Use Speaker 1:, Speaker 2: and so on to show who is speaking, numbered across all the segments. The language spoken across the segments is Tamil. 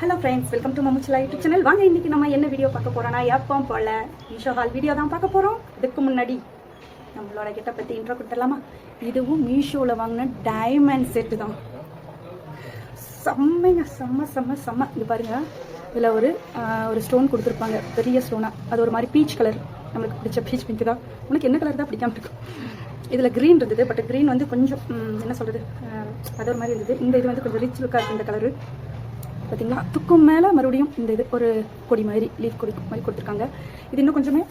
Speaker 1: Hello friends, welcome to Mammuchala YouTube channel. வாங்க இன்னைக்கு நம்ம என்ன வீடியோ பார்க்க போறோம்னா, எப்பவும் போல மீஷோ ஹால் வீடியோ தான் பார்க்க போறோம். இதுக்கு முன்னாடி நம்மளோட கிட்ட பத்தி இன்ட்ரோ கொடுத்துடலாமா? இதுவும் மீஷோவில் வாங்கின டைமண்ட் செட்டு தான். செம்மைங்க, செம்ம செம்ம செம்ம. இது பாருங்க, இதில் ஒரு ஸ்டோன் கொடுத்துருப்பாங்க, பெரிய ஸ்டோனா. அது ஒரு மாதிரி பீச் கலர், நம்மளுக்கு பிடிச்ச பீச் பிங்க் தான். உனக்கு என்ன கலர் தான் பிடிக்காம இருக்கும். இதில் க்ரீன் இருந்தது, பட் க்ரீன் வந்து கொஞ்சம் என்ன சொல்கிறது, அது ஒரு மாதிரி இருந்தது. இந்த இது வந்து கொஞ்சம் ரிச் லுக்காக இருக்குது இந்த கலரு. பார்த்தீங்களா, அதுக்கும் மேலே மறுபடியும் இந்த இது ஒரு கொடி மாதிரி, லீஃப் கொடி மாதிரி கொடுத்துருக்காங்க. இது இன்னும் கொஞ்சமே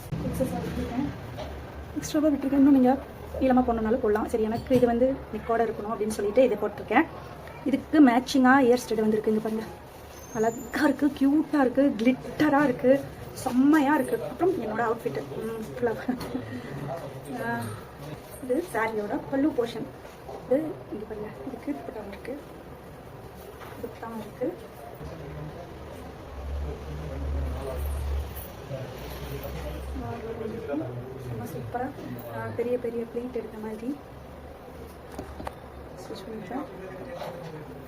Speaker 1: எக்ஸ்ட்ராவாக விட்டுருக்கேன். இன்னும் நீங்கள் நீளமாக போடணுன்னாலும் போடலாம். சரி, எனக்கு இது வந்து நெக்கோட இருக்கணும் அப்படின்னு சொல்லிட்டு இதை போட்டிருக்கேன். இதுக்கு மேட்சிங்காக இயர் ஸ்டெட் வந்துருக்கு. இங்கே பாருங்கள், அழகாக இருக்குது, க்யூட்டாக இருக்குது, கிளிட்டராக இருக்குது, செம்மையாக இருக்குது. அப்புறம் என்னோடய அவுட்ஃபிட்டு ஃபுல்லாக இது சாரியோட பல்லு போர்ஷன். இது இங்கே பாருங்கள், இதுக்கு துப்பட்டாவும் இருக்குது, துப்பட்டாவும் இருக்குது. ரொம்ப சூப்பராக பெரிய பெரிய பிளேட் எடுத்த மாதிரி ஸ்டிச் பண்ணிட்டேன்.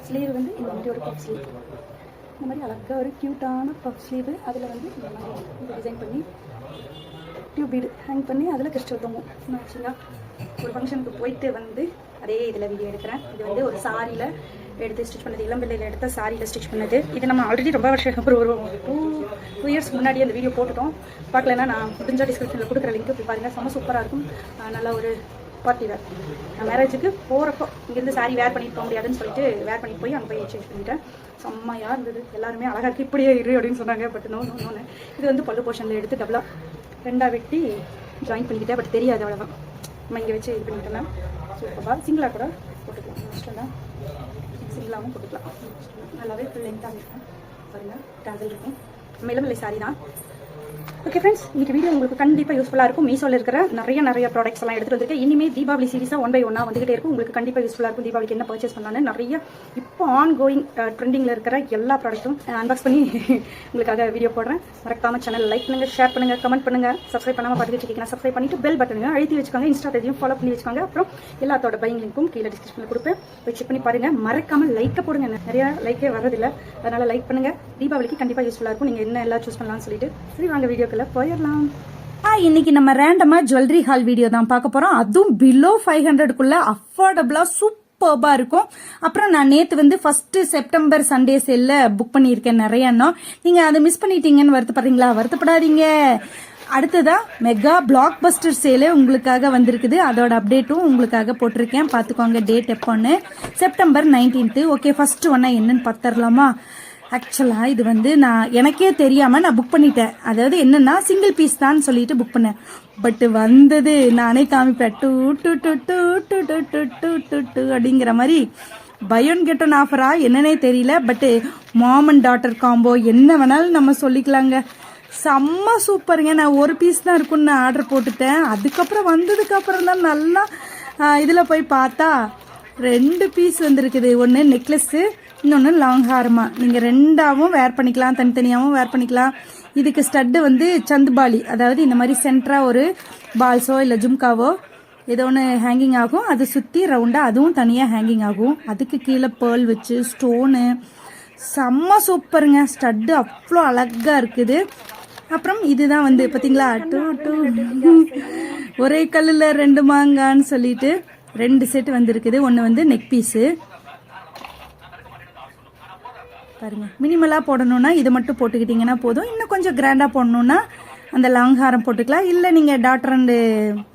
Speaker 1: ஸ்லீவ் வந்து இந்த மாதிரி ஒரு பஃப் ஸ்லீவ், இந்த மாதிரி அழகாக ஒரு க்யூட்டான பஃப் ஸ்லீவ். அதில் வந்து இந்த மாதிரி டிசைன் பண்ணி டியூப் பீடு ஹேங் பண்ணி அதில் கிறிஸ்டல் தொங்கும். மேட்சிங்காக ஒரு ஃபங்க்ஷனுக்கு போயிட்டு வந்து அதே இதில் வீடியோ எடுக்கிறேன். இது வந்து ஒரு சாரியில் எடுத்து ஸ்டிச் பண்ணது, இளம்பிள்ளையில் எடுத்த சாரியில் ஸ்டிச் பண்ணது. இது நம்ம ஆல்ரெடி ரொம்ப வருஷம் ஒரு டூ இயர்ஸ் முன்னாடி அந்த வீடியோ போட்டுட்டோம். பார்க்கலன்னா நான் முடிஞ்ச டிஸ்கிரிப்ஷனில் கொடுக்குற லிங்க் போய் பாருங்கள். செம்ம சூப்பராக இருக்கும். நல்லா ஒரு பார்ட்டி வேர். நான் மேரேஜுக்கு போகிறப்போ இங்கேருந்து சாரி வேர் பண்ணிட்டு போக முடியாதுன்னு சொல்லிட்டு வேர் பண்ணிட்டு போய் அங்கே போய் சேஞ்ச் பண்ணிட்டேன். செம்மையாக இருந்தது. எல்லாருமே அழகாக இருக்குது, இப்படியே இரு அப்படின்னு சொன்னாங்க. பட் நோன்னு இது வந்து பல்லு போர்ஷனில் எடுத்து டபுளாக ரெண்டாக வெட்டி ஜாயின் பண்ணிக்கிட்டேன். பட் தெரியாது, அவ்வளோதான். நம்ம இங்கே வச்சு இது பண்ணிட்டோம்னா சூப்பராக சிங்கிளாக கூட போட்டுக்கலாம். இஷ்டம் தான், சிங்கிளாகவும் போட்டுக்கலாம். நல்லாவே ஃபுல் லென்த்தாக இருக்கும். பாருங்கள், டேசல் இருக்கும். நம்ம இளம்பிள்ளை சாரி தான். ஓகே ஃப்ரெண்ட்ஸ், இன்றைக்கி வீடியோ உங்களுக்கு கண்டிப்பாக யூஸ்ஃபுல்லாக இருக்கும். மீஷோவில் இருக்கிற நிறைய ப்ராடக்ட்ஸ் எல்லாம் எடுத்துகிட்டு வந்திருக்கேன். இனிமேல் தீபாவளி சீரிஸாக 1 by 1 வந்துகிட்டே இருக்கும். உங்களுக்கு கண்டிப்பாக யூஸ்ஃபுல்லாக இருக்கும். தீபாவளிக்கு என்ன பர்ச்சேஸ் பண்ணலான்னு நிறைய இப்போ ஆன்கோயிங் ட்ரெண்டிங்கில் இருக்கிற எல்லா ப்ராடக்ட்டும் அன்பாக்ஸ் பண்ணி உங்களுக்காக வீடியோ போடுறேன். மறக்காமல் சேனல் லைக் பண்ணுங்கள், ஷேர் பண்ணுங்கள், கமெண்ட் பண்ணுங்கள். சப்ஸ்கிரைப் பண்ணாமல் பார்த்துட்டு இருக்கீங்கன்னா சப்ஸ்கிரைப் பண்ணிட்டு பெல் பட்டனுங்க அழுத்தி வச்சுக்கோங்க. இன்ஸ்டா பேஜையும் ஃபாலோ பண்ணி வச்சுக்கோங்க. அப்புறம் எல்லாத்தோட பையிங் லிங்க்கும் கீழே டிஸ்கிரிப்ஷனில் கொடுப்பேன், போய் செக் பண்ணி பாருங்கள். மறக்காமல் லைக்கை போடுங்க. நிறையா லைக்கே வரதில்லை, அதனால் லைக் பண்ணுங்கள். தீபாவளிக்கு கண்டிப்பாக யூஸ்ஃபுல்லாக இருக்கும். நீங்கள் என்ன எல்லாம் சூஸ் பண்ணலாம்னு சொல்லிட்டு சரி வாங்க வீடியோக்குள்ளே போயிடலாம். இன்னைக்கு நம்ம ரேண்டமா ஜுவல்லரி ஹால் வீடியோ தான் பார்க்க போறோம். அதுவும் பிலோ 500க்குள்ள அஃபோர்டபுளா சூப்பர்பா இருக்கும். அப்புறம் நான் நேத்து வந்து 1 செப்டம்பர் சண்டே சேல்ல புக் பண்ணியிருக்கேன் நிறைய. நீங்க அதை மிஸ் பண்ணிட்டீங்கன்னு வருத்தப்படுறீங்களா? வருத்தப்படாதீங்க. அடுத்ததா மெகா பிளாக் பஸ்டர் சேலே உங்களுக்காக வந்திருக்குது. அதோட அப்டேட்டும் உங்களுக்காக போட்டிருக்கேன், பாத்துக்கோங்க. டேட் எப்போன்னு செப்டம்பர் 19. ஓகே, ஃபர்ஸ்ட் ஒன்னா என்னன்னு பார்த்துடலாமா? ஆக்சுவலா இது வந்து நான் எனக்கே தெரியாம நான் புக் பண்ணிட்டேன். அதாவது என்னன்னா சிங்கிள் பீஸ் தான் சொல்லிட்டு புக் பண்ணேன். பட் வந்தது நானே காமிப்பேன், டூ டூ டூ டூ டூ டூ டூ டூ டூ டூ அப்படிங்கிற மாதிரி. பை ஒன் கெட் ஒன் ஆஃபரா என்னன்னே தெரியல. But mom and daughter combo என்ன வேணாலும் நம்ம சொல்லிக்கலாங்க. செம்ம சூப்பருங்க. நான் ஒரு பீஸ் தான் இருக்குன்னு நான் ஆர்டர் போட்டுட்டேன். அதுக்கப்புறம் வந்ததுக்கு அப்புறம் தான் நல்லா இதில் போய் பார்த்தா 2 பீஸ் வந்துருக்குது. ஒன்று நெக்லஸ்ஸு, இன்னொன்று லாங் ஹாரமா. நீங்கள் ரெண்டாவும் வேர் பண்ணிக்கலாம், தனித்தனியாகவும் வேர் பண்ணிக்கலாம். இதுக்கு ஸ்டட்டு வந்து சந்துபாலி, அதாவது இந்த மாதிரி சென்டராக ஒரு பால்ஸோ இல்லை ஜும்காவோ ஏதோ ஒன்று ஹேங்கிங் ஆகும். அது சுற்றி ரவுண்டாக அதுவும் தனியாக ஹேங்கிங் ஆகும். அதுக்கு கீழே பேர்ல் வச்சு ஸ்டோனு செம்ம சூப்பருங்க. ஸ்டட்டு அவ்வளோ அழகாக இருக்குது. அப்புறம் இதுதான் வந்து பார்த்தீங்களா, ஒரே கல்லில் 2 மாங்கான்னு சொல்லிட்டு 2 செட் வந்துருக்குது. ஒன்று வந்து நெக் பீஸு பாருங்க. மினிமலாக போடணும்னா இது மட்டும் போட்டுக்கிட்டிங்கன்னா போதும். இன்னும் கொஞ்சம் கிராண்டாக போடணுன்னா அந்த லாங் ஹாரம் போட்டுக்கலாம். இல்லை நீங்கள் டாட்டர் அண்டு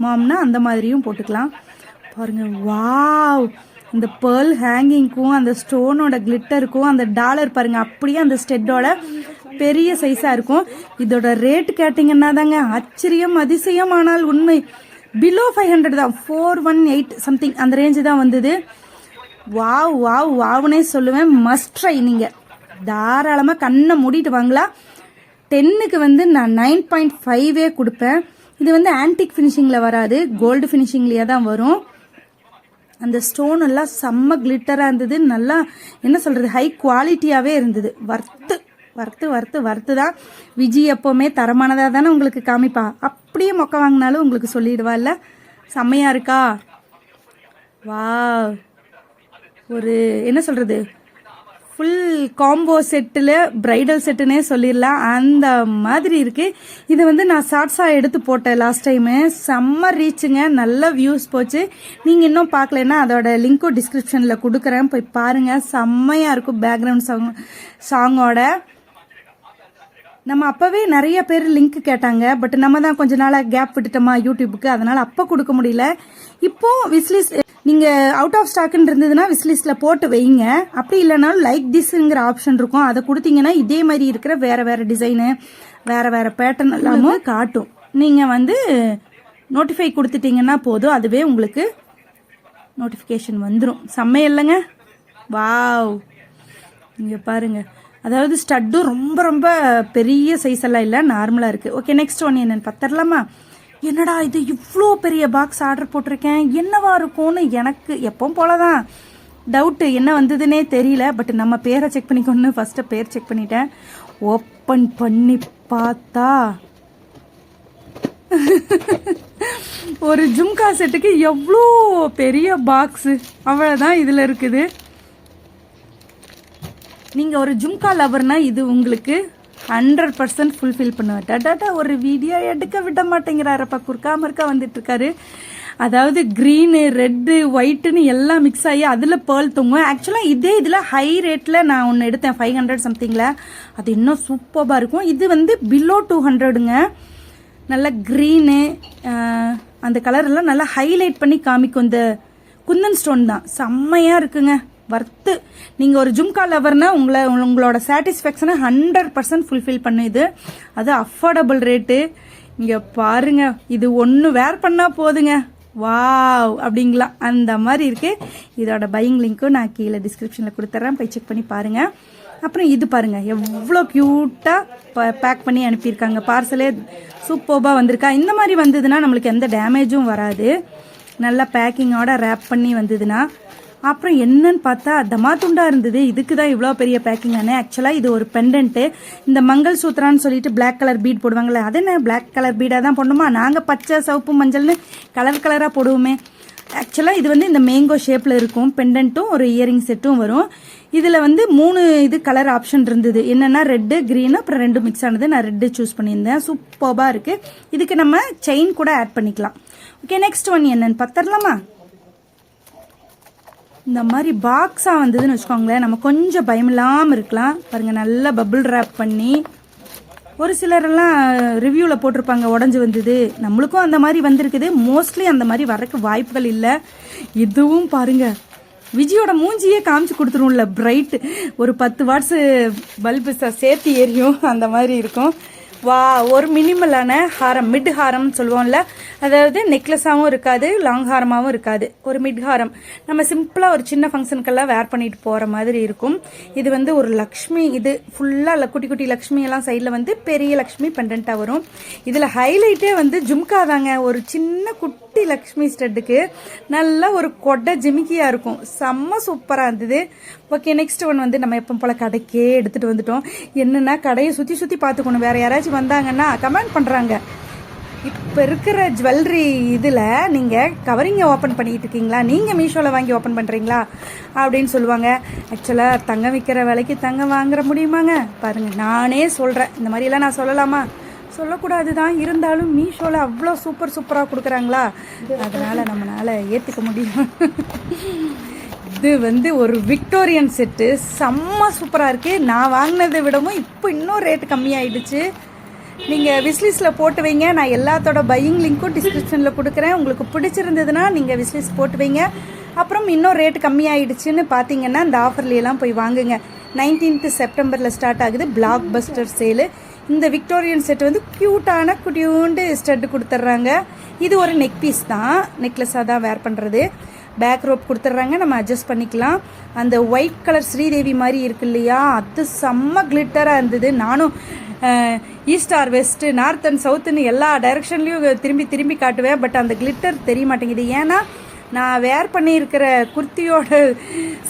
Speaker 1: மாம்னா அந்த மாதிரியும் போட்டுக்கலாம். பாருங்க, வாவ்! இந்த பேர்ல் ஹேங்கிங்க்கும் அந்த ஸ்டோனோட கிளிட்டருக்கும் அந்த டாலர் பாருங்க, அப்படியே அந்த ஸ்டெட்டோட பெரிய சைஸாக இருக்கும். இதோட ரேட் கேட்டிங்கன்னா தாங்க ஆச்சரியம் அதிசயம், ஆனால் உண்மை. பிலோ 500 தான், 418 சம்திங் அந்த ரேஞ்சு தான் வந்தது. வாவ் வாவ் வாவ்னே சொல்லுவேன். Must try. நீங்கள் தாராளமாக கண்ணை மூடிட்டு வாங்கலாம். 10க்கு வந்து நான் 9.5 கொடுப்பேன். இது வந்து ஆன்டிக் ஃபினிஷிங்கில் வராது, கோல்டு ஃபினிஷிங்லேயே தான் வரும். அந்த ஸ்டோன் எல்லாம் செம்ம கிளிட்டராக இருந்தது. நல்லா என்ன சொல்கிறது, ஹை குவாலிட்டியாகவே இருந்தது. வர்த்து தான். விஜி எப்போவுமே தரமானதாக தானே உங்களுக்கு காமிப்பா. அப்படியே மொக்க வாங்கினாலும் உங்களுக்கு சொல்லிடுவா. இல்லை செம்மையாக இருக்கா? வா, ஒரு என்ன சொல்கிறது, ஃபுல் காம்போ செட்டில் பிரைடல் செட்டுன்னே சொல்லிடலாம், அந்த மாதிரி இருக்குது. இது வந்து நான் ஷார்ட்ஸாக எடுத்து போட்டேன் லாஸ்ட் டைமு, செம்ம ரீச்சுங்க, நல்ல வியூஸ் போச்சு. நீங்கள் இன்னும் பார்க்கலன்னா அதோட லிங்க்கும் டிஸ்கிரிப்ஷனில் கொடுக்குறேன், போய் பாருங்கள், செம்மையாக இருக்கும். பேக்ரவுண்ட் சாங்கோட நம்ம அப்போவே நிறைய பேர் லிங்க் கேட்டாங்க, பட் நம்ம தான் கொஞ்ச நாளாக கேப் விட்டுட்டோமா யூடியூபுக்கு, அதனால் அப்போ கொடுக்க முடியல. இப்போ விஸ்லிஸ்ட் நீங்கள் அவுட் ஆஃப் ஸ்டாக்குன்னு இருந்ததுன்னா விஸ்லிஸ்ட்டில் போட்டு வைங்க. அப்படி இல்லைனாலும் லைக் திஸ்ங்கிற ஆப்ஷன் இருக்கும், அதை கொடுத்தீங்கன்னா இதே மாதிரி இருக்கிற வேறு வேறு டிசைனு வேறு வேறு பேட்டர்ன் எல்லாமும் காட்டும். நீங்கள் வந்து நோட்டிஃபை கொடுத்துட்டிங்கன்னா போதும், அதுவே உங்களுக்கு நோட்டிஃபிகேஷன் வந்துடும். செம்மையில்லைங்க, வாவ். இங்கே பாருங்கள், அதாவது ஸ்டட்டும் ரொம்ப ரொம்ப பெரிய சைஸ் எல்லாம் இல்லை, நார்மலாக இருக்குது. ஓகே, நெக்ஸ்ட் ஒன் என்னென்னு பார்த்துடலாமா? என்னடா இது இவ்வளோ பெரிய பாக்ஸ் ஆர்டர் போட்டிருக்கேன், என்னவா இருக்கும்னு எனக்கு எப்பவும் போல தான் டவுட்டு, என்ன வந்ததுன்னே தெரியல. பட் நம்ம பேரை செக் பண்ணிக்கொண்டு ஃபஸ்ட்டு பேர் செக் பண்ணிட்டேன். ஓப்பன் பண்ணி பார்த்தா ஒரு ஜும்கா செட்டுக்கு எவ்வளோ பெரிய பாக்ஸு, அவ்வளோதான் இதில் இருக்குது. நீங்கள் ஒரு ஜும்கா லவர்னா இது உங்களுக்கு 100% ஃபுல்ஃபில் பண்ணுவேன். டாட்டா ஒரு வீடியோ எடுக்க விட மாட்டேங்கிறாரப்பா, குறுக்கா மறுக்கா வந்துட்டு இருக்காரு. அதாவது க்ரீனு ரெட்டு ஒயிட்டுன்னு எல்லாம் மிக்ஸ் ஆகி அதில் பேர்ல் தூங்கும். ஆக்சுவலாக இதே இதில் ஹை ரேட்டில் நான் ஒன்று எடுத்தேன் 500 சம்திங்கில், அது இன்னும் சூப்பராக இருக்கும். இது வந்து பிலோ 200ங்க. நல்லா க்ரீனு அந்த கலரெல்லாம் நல்லா ஹைலைட் பண்ணி காமிக்கும். இந்த குந்தன் ஸ்டோன் தான் செம்மையாக இருக்குங்க, வர்த்து. நீங்கள் ஒரு ஜும்கா லவர்னா உங்களோட சாட்டிஸ்ஃபேக்ஷனை 100% ஃபுல்ஃபில் பண்ணுது. அது அஃபோர்டபுள் ரேட்டு. இங்கே பாருங்க, இது ஒன்று வேர் பண்ணால் போதுங்க, வாவ் அப்படிங்களா, அந்த மாதிரி இருக்குது. இதோட பையிங் லிங்க்கும் நான் கீழே டிஸ்கிரிப்ஷனில் கொடுத்துட்றேன், போய் செக் பண்ணி பாருங்கள். அப்புறம் இது பாருங்கள், எவ்வளோ க்யூட்டாக பேக் பண்ணி அனுப்பியிருக்காங்க. பார்சலே சூப்பர்பாக வந்திருக்கா. இந்த மாதிரி வந்ததுன்னா நம்மளுக்கு எந்த டேமேஜும் வராது, நல்லா பேக்கிங்கோட ரேப் பண்ணி வந்ததுன்னா. அப்புறம் என்னன்னு பார்த்தா தமாத்துண்டா இருந்தது. இதுக்கு தான் இவ்வளோ பெரிய பேக்கிங் தானே. ஆக்சுவலாக இது ஒரு பெண்டன்ட்டு. இந்த மங்கள் சூத்ரான்னு சொல்லிட்டு பிளாக் கலர் பீட் போடுவாங்களே, அது என்ன பிளாக் கலர் பீடாக தான் போடணுமா? நாங்கள் பச்சை சிவப்பு மஞ்சள்னு கலர் கலராக போடுவோமே. ஆக்சுவலாக இது வந்து இந்த மேங்கோ ஷேப்பில் இருக்கும். பெண்டன்ட்டும் ஒரு இயரிங் செட்டும் வரும். இதில் வந்து 3 இது கலர் ஆப்ஷன் இருந்தது. என்னென்னா ரெட்டு க்ரீனு அப்புறம் 2 மிக்ஸ் ஆனது. நான் ரெட்டு சூஸ் பண்ணியிருந்தேன். சூப்பராக இருக்குது. இதுக்கு நம்ம செயின் கூட ஆட் பண்ணிக்கலாம். ஓகே, நெக்ஸ்ட் ஒன் என்னன்னு பார்த்துடலாமா? இந்த மாதிரி பாக்ஸாக வந்ததுன்னு வச்சுக்கோங்களேன், நம்ம கொஞ்சம் பயமில்லாமல் இருக்கலாம். பாருங்கள், நல்லா பபிள் ரேப் பண்ணி ஒரு சிலரெல்லாம் ரிவ்யூவில் போட்டிருப்பாங்க உடஞ்சி வந்தது. நம்மளுக்கும் அந்த மாதிரி வந்திருக்குது. மோஸ்ட்லி அந்த மாதிரி வரக்கு வாய்ப்புகள் இல்லை. இதுவும் பாருங்கள், விஜயோட மூஞ்சியே காமிச்சு கொடுத்துருவோம்ல, பிரைட்டு ஒரு 10 வாட்ஸு பல்பு சேர்த்து எரியும், அந்த மாதிரி இருக்கும். வா, ஒரு மினிமலான ஹாரம், மிட் ஹாரம்னு சொல்லுவோம்ல, அதாவது நெக்லஸாகவும் இருக்காது, லாங் ஹாரமாகவும் இருக்காது, ஒரு மிட் ஹாரம். நம்ம சிம்பிளாக ஒரு சின்ன ஃபங்க்ஷனுக்கெல்லாம் வேர் பண்ணிட்டு போகிற மாதிரி இருக்கும். இது வந்து ஒரு லக்ஷ்மி, இது ஃபுல்லாக குட்டி குட்டி லக்ஷ்மி எல்லாம் சைடில் வந்து பெரிய லக்ஷ்மி பெண்டண்ட்டாக வரும். இதில் ஹைலைட்டே வந்து ஜும்கா தாங்க. ஒரு சின்ன குட்டி லக்ஷ்மி ஸ்டட்டுக்கு நல்லா ஒரு கொடை ஜிமிக்கியாக இருக்கும், செம்ம சூப்பராக இருந்தது. ஓகே, நெக்ஸ்ட் ஒன் வந்து நம்ம எப்போ போல் கடைக்கே எடுத்துகிட்டு வந்துட்டோம். என்னென்னா கடையை சுற்றி சுற்றி பார்த்துக்கணும். வேறு யாராச்சும் வந்தாங்கன்னா கமெண்ட் பண்ணுறாங்க, இப்போ இருக்கிற ஜுவல்லரி இதில் நீங்கள் கவரிங்கை ஓப்பன் பண்ணிக்கிட்டு இருக்கீங்களா, நீங்கள் மீஷோவில் வாங்கி ஓப்பன் பண்ணுறீங்களா அப்படின்னு சொல்லுவாங்க. ஆக்சுவலாக தங்கம் விற்கிற விலைக்கு தங்கம் வாங்குற முடியுமாங்க? பாருங்கள், நானே சொல்கிறேன். இந்த மாதிரிலாம் நான் சொல்லலாமா? சொல்லக்கூடாது தான், இருந்தாலும் மீஷோவில் அவ்வளோ சூப்பராக கொடுக்குறாங்களா, அதனால் நம்மளால் ஏற்றுக்க முடியும். இது வந்து ஒரு விக்டோரியன் செட்டு, செம்ம சூப்பராக இருக்குது. நான் வாங்கினதை விடவும் இப்போ இன்னும் ரேட்டு கம்மியாயிடுச்சு. நீங்கள் விஸ்லிஸ்ட்டில் போட்டு வைங்க. நான் எல்லாத்தோட பையிங் லிங்க்கும் டிஸ்கிரிப்ஷனில் கொடுக்குறேன். உங்களுக்கு பிடிச்சிருந்ததுன்னா நீங்கள் விஸ்லிஸ்ட் போட்டு வைங்க. அப்புறம் இன்னும் ரேட்டு கம்மியாயிடுச்சுன்னு பார்த்தீங்கன்னா இந்த ஆஃபர்லையெல்லாம் போய் வாங்குங்க. 19th செப்டம்பரில் ஸ்டார்ட் ஆகுது பிளாக் பஸ்டர் சேலு. இந்த விக்டோரியன் செட் வந்து க்யூட்டான குட்டியூண்டு ஸ்டட்டு கொடுத்துட்றாங்க. இது ஒரு நெக் பீஸ் தான், நெக்லஸாக தான் வேர் பண்ணுறது. பேக் ரோப் கொடுத்துட்றாங்க, நம்ம அட்ஜஸ்ட் பண்ணிக்கலாம். அந்த ஒயிட் கலர் ஸ்ரீதேவி மாதிரி இருக்கு இல்லையா, அது செம்ம கிளிட்டராக இருந்தது. நானும் east or west, north and சவுத்துன்னு எல்லா டைரெக்ஷன்லேயும் திரும்பி காட்டுவேன். பட் அந்த கிளிட்டர் தெரிய மாட்டேங்குது. ஏன்னா நான் வேர் பண்ணியிருக்கிற குர்த்தியோட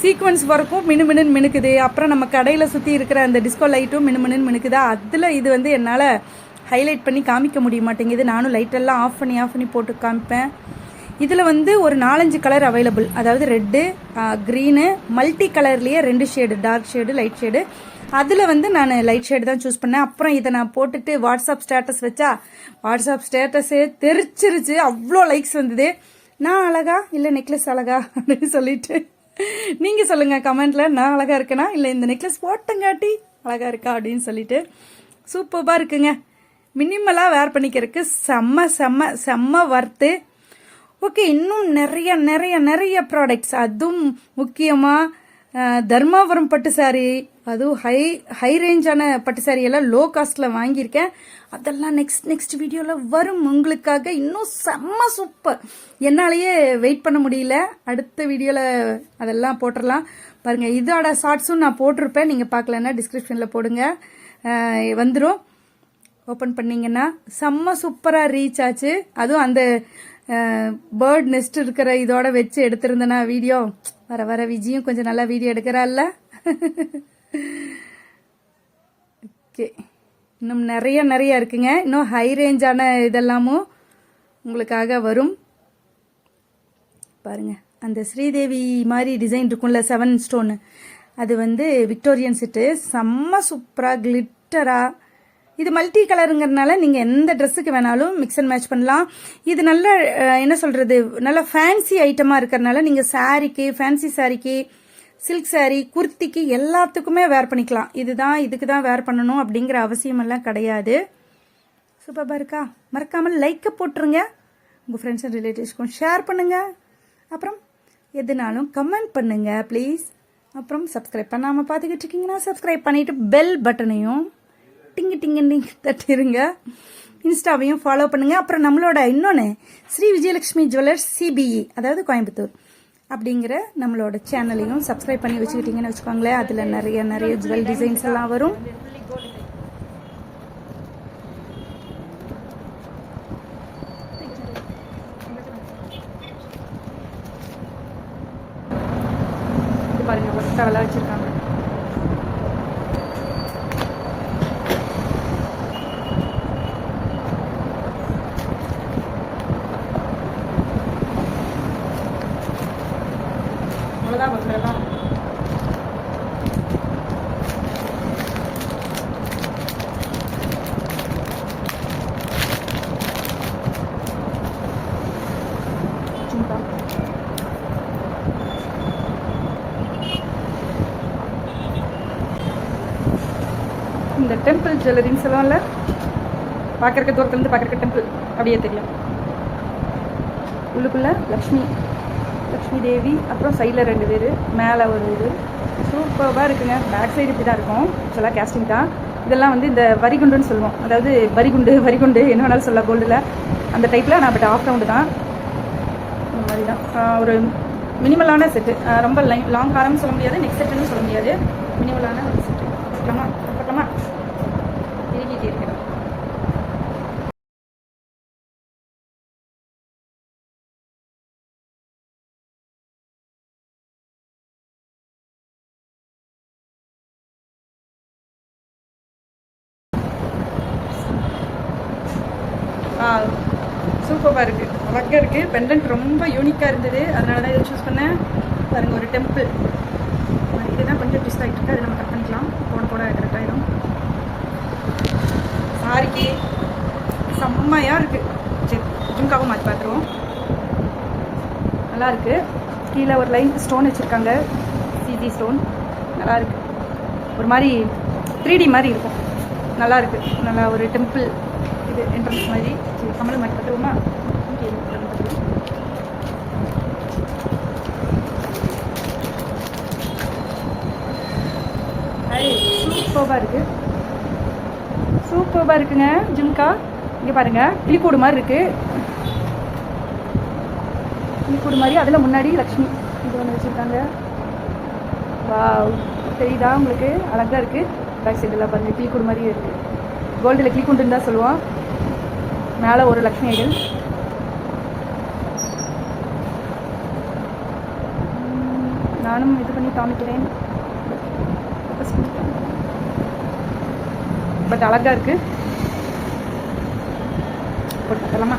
Speaker 1: சீக்வன்ஸ் ஒர்க்கும் மினுமினுன்னு மினுக்குது. அப்புறம் நம்ம கடையில் சுற்றி இருக்கிற அந்த டிஸ்கோ லைட்டும் மினுமினுன்னு மினுக்குதா, அதில் இது வந்து என்னால் ஹைலைட் பண்ணி காமிக்க முடிய மாட்டேங்குது. நானும் லைட்டெல்லாம் ஆஃப் பண்ணி போட்டு காமிப்பேன். இதில் வந்து ஒரு 4-5 கலர் அவைலபிள். அதாவது ரெட்டு, க்ரீனு, மல்டி கலர்லேயே 2 shade, dark shade, light shade. அதில் வந்து நான் லைட் ஷேடு தான் சூஸ் பண்ணேன். அப்புறம் இதை நான் போட்டுட்டு வாட்ஸ்அப் ஸ்டேட்டஸ் வச்சா வாட்ஸ்அப் ஸ்டேட்டஸே தெரிச்சிருச்சு. அவ்வளோ லைக்ஸ் வந்தது. நான் அழகா இல்லை நெக்லஸ் அழகா அப்படின்னு சொல்லிட்டு நீங்கள் சொல்லுங்கள் கமெண்ட்டில், நான் அழகாக இருக்கேனா இல்லை இந்த நெக்லஸ் போட்டங்காட்டி அழகாக இருக்கா அப்படின்னு சொல்லிட்டு. சூப்பராக இருக்குங்க. மினிமலாக வேர் பண்ணிக்கிறதுக்கு செம்ம செம்ம செம்ம வர்த்து. ஓகே, இன்னும் நிறைய நிறைய நிறைய ப்ராடக்ட்ஸ், அதுவும் முக்கியமாக தர்மாபுரம் பட்டு சாரி, அதுவும் ஹை ரேஞ்சான பட்டு சாரி எல்லாம் லோ காஸ்ட்டில் வாங்கியிருக்கேன். அதெல்லாம் நெக்ஸ்ட் வீடியோவில் வரும் உங்களுக்காக. இன்னும் செம்ம சூப்பர். என்னாலேயே வெயிட் பண்ண முடியல. அடுத்த வீடியோவில் அதெல்லாம் போட்டுடலாம். பாருங்கள், இதோட ஷார்ட்ஸும் நான் போட்டிருப்பேன். நீங்கள் பார்க்கலன்னா டிஸ்கிரிப்ஷனில் போடுங்க, வந்துடும். ஓப்பன் பண்ணிங்கன்னா செம்ம சூப்பராக ரீச் ஆச்சு. அதுவும் அந்த பேர்ட் நெஸ்ட் இருக்கிற இதோட வச்சு எடுத்திருந்தேன்னா வீடியோ. வர வர விஜயும் கொஞ்சம் நல்லா வீடியோ எடுக்கிறாள்ல. ஓகே, இன்னும் நிறைய நிறைய இருக்குங்க. இன்னும் ஹை ரேஞ்சான இதெல்லாமும் உங்களுக்காக வரும். பாருங்க, அந்த ஸ்ரீதேவி மாதிரி டிசைன் இருக்கும்ல 7 ஸ்டோன், அது வந்து விக்டோரியன் செட்டு. செம்ம சூப்பராக கிளிட்டராக. இது மல்டி கலருங்கிறதுனால நீங்கள் எந்த ட்ரெஸ்ஸுக்கு வேணாலும் மிக்ஸ் அண்ட் மேட்ச் பண்ணலாம். இது நல்ல என்ன சொல்கிறது, நல்ல ஃபேன்சி ஐட்டமாக இருக்கிறதுனால நீங்கள் சாரீக்கு, ஃபேன்சி சாரீக்கு, சில்க் சாரீ, குர்த்திக்கு எல்லாத்துக்குமே வேர் பண்ணிக்கலாம். இதுதான் இதுக்கு தான் வேர் பண்ணணும் அப்படிங்கிற அவசியமெல்லாம் கிடையாது. சூப்பராக இருக்கா? மறக்காமல் லைக்கை போட்டுருங்க. உங்கள் ஃப்ரெண்ட்ஸ் அண்ட் ரிலேட்டிவ்ஸ்க்கும் ஷேர் பண்ணுங்கள். அப்புறம் எதுனாலும் கமெண்ட் பண்ணுங்கள் ப்ளீஸ். அப்புறம் சப்ஸ்கிரைப் பண்ணாமல் பார்த்துக்கிட்டு இருக்கீங்கன்னா சப்ஸ்கிரைப் பண்ணிவிட்டு பெல் பட்டனையும் டிங்கு டிங்கு தட்டிருங்க. இன்ஸ்டாவையும் ஃபாலோ பண்ணுங்கள். அப்புறம் நம்மளோட இன்னொன்று ஸ்ரீ விஜயலட்சுமி ஜுவல்லர்ஸ் CBE, அதாவது கோயம்புத்தூர் அப்படிங்கிற நம்மளோட சேனலையும் சப்ஸ்கிரைப் பண்ணி வச்சுக்கிட்டிங்கன்னு வச்சுக்கோங்களேன். அதில் நிறைய நிறைய ஜுவல் டிசைன்ஸ் எல்லாம் வரும். பாருங்க, ஒட்டவெல்லாம் வச்சுருக்காங்க. அவ்வளோதான் பார்க்குறதான். இந்த டெம்பிள் ஜுவல்லரின்னு சொல்லுவோம்ல, பார்க்குறக்க தூரத்துலேருந்து பார்க்குறக்க டெம்பிள் அப்படியே தெரியும். உள்ளுக்குள்ளே லக்ஷ்மி தேவி, அப்புறம் சைடில் 2 பேர், மேலே ஒரு இது. சூப்பராக இருக்குங்க. பேக் சைடு இப்படி தான் இருக்கும். ஆக்சுவலாக கேஸ்டிங் தான். இதெல்லாம் வந்து இந்த வரிகுண்டுன்னு சொல்லுவோம். அதாவது வரிகுண்டு என்ன வேணாலும் சொல்லலாம் கோல்டில். அந்த டைப்பில் நான் பட் ஆஃப் ரவுண்டு தான். இந்த மாதிரி தான் ஒரு மினிமலான செட்டு. ரொம்ப லாங் ஹாரம்னு சொல்ல முடியாது, நெக்ஸ்ட் செட்டுன்னு சொல்ல முடியாது. மினிமலான ஒரு செட்டு. பக்கமா இறுகிட்டே இருக்கிறேன். சூப்பராக இருக்குது, அழகாக இருக்குது. பெண்டன்ட் ரொம்ப யூனிக்காக இருந்தது, அதனால தான் இதை சூஸ் பண்ணேன். பாருங்கள், ஒரு டெம்பிள். இதுதான் கொஞ்சம் ட்விஸ்ட் ஆகிட்டு இருக்கு, அதை நம்ம கட் பண்ணிக்கலாம். போட கரெக்ட் ஆகிடும். சாரிக்கு செம்மையாக இருக்குது. சரி, ஜும்காவும் மாற்றி பார்த்துருவோம். நல்லா இருக்குது. கீழே ஒரு லைன் ஸ்டோன் வச்சுருக்காங்க, CG ஸ்டோன். நல்லா இருக்குது. ஒரு மாதிரி 3D மாதிரி இருக்கும். நல்லா இருக்குது. நல்லா ஒரு டெம்பிள் இது என்ட்ரன்ஸ் மாதிரி. சரி, கமலை மாட்டி பார்த்துருவோமா? சூப்பராக இருக்குங்க ஜும்கா. இங்கே பாருங்கள், கிளிக்கூடு மாதிரி இருக்குது. கிளிக்கூடு மாதிரி, அதில் முன்னாடி லக்ஷ்மி இது ஒன்று வச்சுருக்காங்க. வாவ், தெரியுதா உங்களுக்கு? அழகாக இருக்குது. பேக் சைடெல்லாம் பாருங்கள், கிளிக்கூடு மாதிரியே இருக்குது. கோல்டில் கிளிக்குண்டுன்னு தான் சொல்லுவோம். மேலே ஒரு லக்ஷ்மி ஐடல். நானும் இது பண்ணி காமிக்கிறேன். பட் அழகாக இருக்குது. போட்டு பார்க்கலாமா?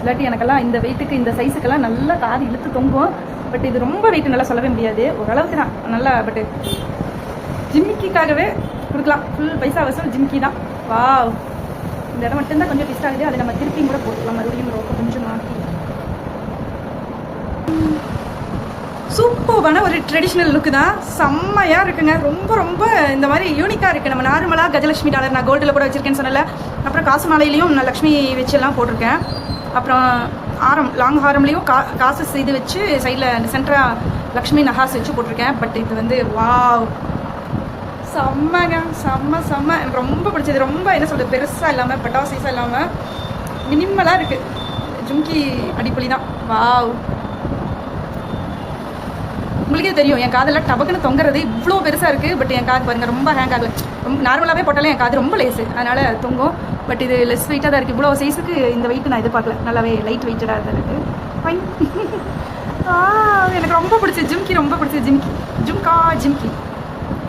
Speaker 1: இல்லாட்டி எனக்கெல்லாம் இந்த வெயிட்டுக்கு இந்த சைஸுக்கெல்லாம் நல்லா காது இழுத்து தொங்கும். பட் இது ரொம்ப வெயிட் நல்லா சொல்லவே முடியாது, ஓரளவுக்கு தான் நல்லா. பட்டு ஜிம்மிக்காகவே கொடுக்கலாம், ஃபுல் பைசா வசூல் ஜிம்கி தான். வா, இந்த இடம் மட்டும்தான் கொஞ்சம் டிஸ்ட் ஆகுது, அதை நம்ம திருப்பியும் கூட போட்டுக்கலாம், மறுபடியும் ரொம்ப கொஞ்சம் மாற்றி. சூப்பரான ஒரு ட்ரெடிஷ்னல் லுக்கு தான், செம்மையாக இருக்குங்க. ரொம்ப ரொம்ப இந்த மாதிரி யூனிக்காக இருக்குது. நம்ம நார்மலாக கஜலட்சுமி டாலர் நான் கோல்டில் கூட வச்சுருக்கேன்னு சொன்னல, அப்புறம் காசு மாலையிலையும் நான் லக்ஷ்மி வச்செல்லாம் போட்டிருக்கேன். அப்புறம் ஆரம் லாங் ஹாரம்லேயும் காசு இது வச்சு சைடில் சென்டராக லக்ஷ்மி நகாஸ் வச்சு போட்டிருக்கேன். பட் இது வந்து வாவ், செம்மங்க, செம்ம எனக்கு ரொம்ப பிடிச்சது. ரொம்ப என்ன சொல்கிறது, பெருசாக இல்லாமல் பட்டாசைஸாக இல்லாமல் மினிமலாக இருக்குது. ஜும்கி அடிப்பொலி தான். வாவ், உங்களுக்கே தெரியும் என் காதில் டபக்குன்னு தொங்குறது இவ்வளோ பெருசாக இருக்குது. பட் என் காது பாருங்கள் ரொம்ப ஹேங் ஆகலை. ரொம்ப நார்மலாகவே போட்டாலே என் காது ரொம்ப லேஸு, அதனால் தொங்கும். பட் இது லெஸ் வெயிட்டாக தான் இருக்குது. இவ்வளோ சைஸுக்கு இந்த வெயிட்டு நான் எதிர்பார்க்கல, நல்லாவே லைட் வெயிட்டடாக தான் இருக்குது. ஃபைன். எனக்கு ரொம்ப பிடிச்சது ஜிம்கி, ரொம்ப பிடிச்சது ஜிம்கி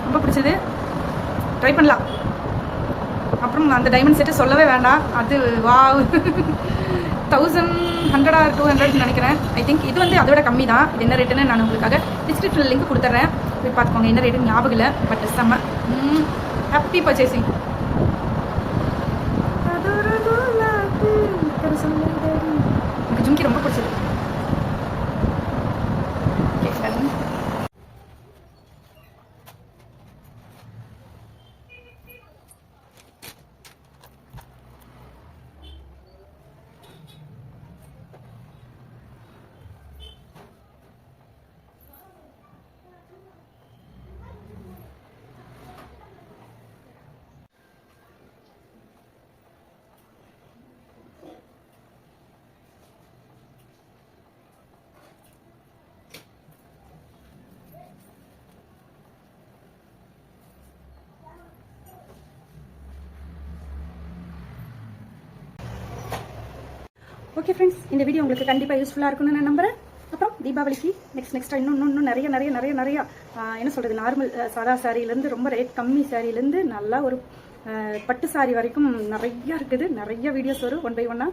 Speaker 1: ரொம்ப பிடிச்சது. ட்ரை பண்ணலாம். அப்புறம் அந்த டைமண்ட் செட்டு சொல்லவே வேண்டாம், அது வாவ் 1100 or 200 நினைக்கிறேன். ஐ திங்க் இது வந்து அதோட கம்மி தான். இது என்ன ரேட்டுன்னு நான் உங்களுக்காக டிஸ்கிரிப்ஷனில் லிங்க் கொடுத்துட்றேன், போய் பார்த்துக்கோங்க. என்ன ரேட்டு ஞாபகம் இல்லை, பட் செம்ம. Happy purchasing. எனக்கு ஜும்கி ரொம்ப பிடிச்சது. ஓகே ஃப்ரெண்ட்ஸ், இந்த வீடியோ உங்களுக்கு கண்டிப்பாக யூஸ்ஃபுல்லாக இருக்கும்னு நான் நம்புகிறேன். அப்புறம் தீபாவளிக்கு நெக்ஸ்ட் இன்னும் நிறைய என்ன சொல்கிறது, நார்மல் சாதா சாரிலேருந்து ரொம்ப ரேட் கம்மி சாரிலேருந்து நல்லா ஒரு பட்டு சாரி வரைக்கும் நிறையா இருக்குது. நிறைய வீடியோஸ் வரும் ஒன் பை ஒன்னாக.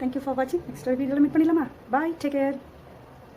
Speaker 1: தேங்க்யூ ஃபார் வாட்சிங். நெக்ஸ்ட் வீடியோவில் மீட் பண்ணிடலாமா? பாய், டேக் கேர்.